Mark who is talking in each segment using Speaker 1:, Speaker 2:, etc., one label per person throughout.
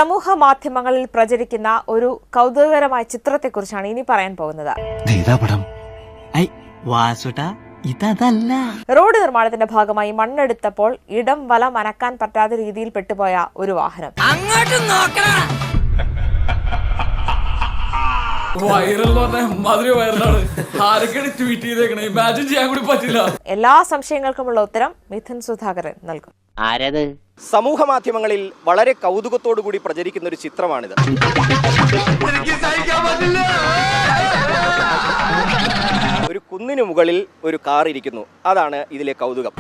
Speaker 1: സമൂഹ മാധ്യമങ്ങളിൽ പ്രചരിക്കുന്ന ഒരു കൗതുകകരമായ ചിത്രത്തെക്കുറിച്ചാണ് ഇനി പറയാൻ പോകുന്നത്. റോഡ് നിർമ്മാണത്തിന്റെ ഭാഗമായി മണ്ണെടുത്തപ്പോൾ ഇടം വലം അനക്കാൻ പറ്റാത്ത രീതിയിൽ പെട്ടുപോയ ഒരു വാഹനം. എല്ലാ സംശയങ്ങൾക്കുമുള്ള ഉത്തരം മിഥുൻ സുധാകരൻ നൽകും.
Speaker 2: സമൂഹ മാധ്യമങ്ങളിൽ വളരെ കൗതുകത്തോടുകൂടി പ്രചരിക്കുന്ന ഒരു ചിത്രമാണിത്. ഒരു കുന്നിനു മുകളിൽ ഒരു കാർ ഇരിക്കുന്നു. അതാണ് ഇതിലെ കൗതുകം.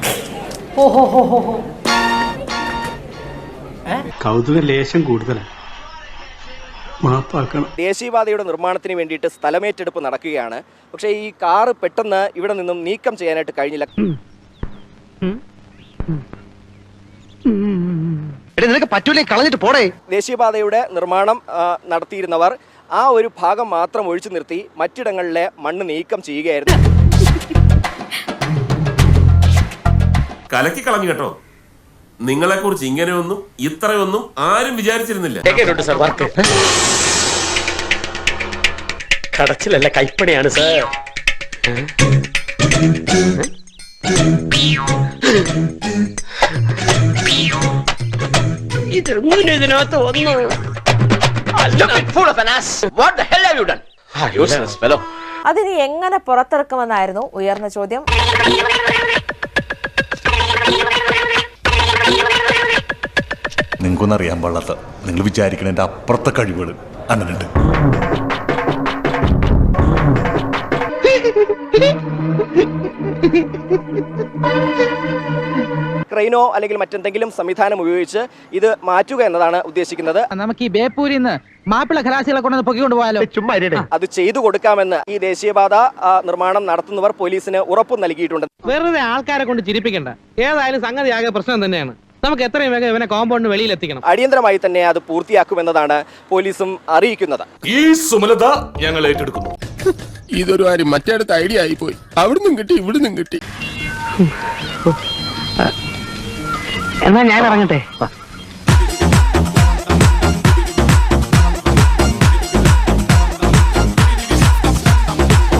Speaker 3: കൗതുക ലേശം കൂടുതലാണ്.
Speaker 2: ദേശീയപാതയുടെ നിർമ്മാണത്തിന് വേണ്ടിയിട്ട് സ്ഥലമേറ്റെടുപ്പ് നടക്കുകയാണ്. പക്ഷേ ഈ കാറ് പെട്ടെന്ന് ഇവിടെ നിന്നും നീക്കം ചെയ്യാനായിട്ട് കഴിഞ്ഞില്ല. ദേശീയപാതയുടെ നിർമ്മാണം നടത്തിയിരുന്നവർ ആ ഒരു ഭാഗം മാത്രം ഒഴിച്ചു നിർത്തി മറ്റിടങ്ങളിലെ മണ്ണ് നീക്കം ചെയ്യുകയായിരുന്നു.
Speaker 4: കലക്കി കളഞ്ഞു കേട്ടോ. നിങ്ങളെ കുറിച്ച് ഇങ്ങനെയൊന്നും ഇത്രയൊന്നും ആരും വിചാരിച്ചിരുന്നില്ല.
Speaker 5: കടച്ചിലല്ല, കൈപ്പണിയാണ് സാർ. ഇതിനകത്ത്
Speaker 1: അതിനി എങ്ങനെ പുറത്തിറക്കുമെന്നായിരുന്നു ഉയർന്ന ചോദ്യം.
Speaker 6: നിങ്ങൾക്കൊന്നും അറിയാൻ പാടില്ലാത്ത, നിങ്ങൾ വിചാരിക്കണതിന്റെ അപ്പുറത്തെ കഴിവുകൾ അങ്ങനെയുണ്ട്.
Speaker 2: ക്രെയിനോ അല്ലെങ്കിൽ മറ്റെന്തെങ്കിലും സംവിധാനം ഉപയോഗിച്ച് ഇത് മാറ്റുക എന്നതാണ് ഉദ്ദേശിക്കുന്നത്.
Speaker 7: നമുക്ക് ഈ ബേപ്പൂരിന്ന് മാപ്പിള ഖലാസികളെ കൊണ്ടു പൊക്കിക്കൊണ്ട് പോയാലോ?
Speaker 2: അത് ചെയ്തു കൊടുക്കാമെന്ന് ഈ ദേശീയപാത നിർമ്മാണം നടത്തുന്നവർ പോലീസിന് ഉറപ്പ് നൽകിയിട്ടുണ്ട്.
Speaker 7: വെറുതെ ആൾക്കാരെ കൊണ്ട് ചിരിപ്പിക്കണ്ട. ഏതായാലും സംഗതി ആകെ പ്രശ്നം തന്നെയാണ്. നമുക്ക് എത്രയും വേഗം ഇവനെ കോമ്പൗണ്ടിന് വെളിയിൽ എത്തിക്കണം.
Speaker 2: അടിയന്തരമായി തന്നെ അത് പൂർത്തിയാക്കുമെന്നതാണ് പോലീസും അറിയിക്കുന്നത്.
Speaker 4: ഈ സുമലത ഞങ്ങൾ ഏറ്റെടുക്കുന്നു.
Speaker 8: ഇതൊരു കാര്യം മറ്റേടത്ത് ഐഡിയ ആയിപ്പോയി. അവിടുന്നും കിട്ടി ഇവിടുന്നും കിട്ടി.
Speaker 7: എന്നാ ഞാൻ ഇറങ്ങട്ടെ.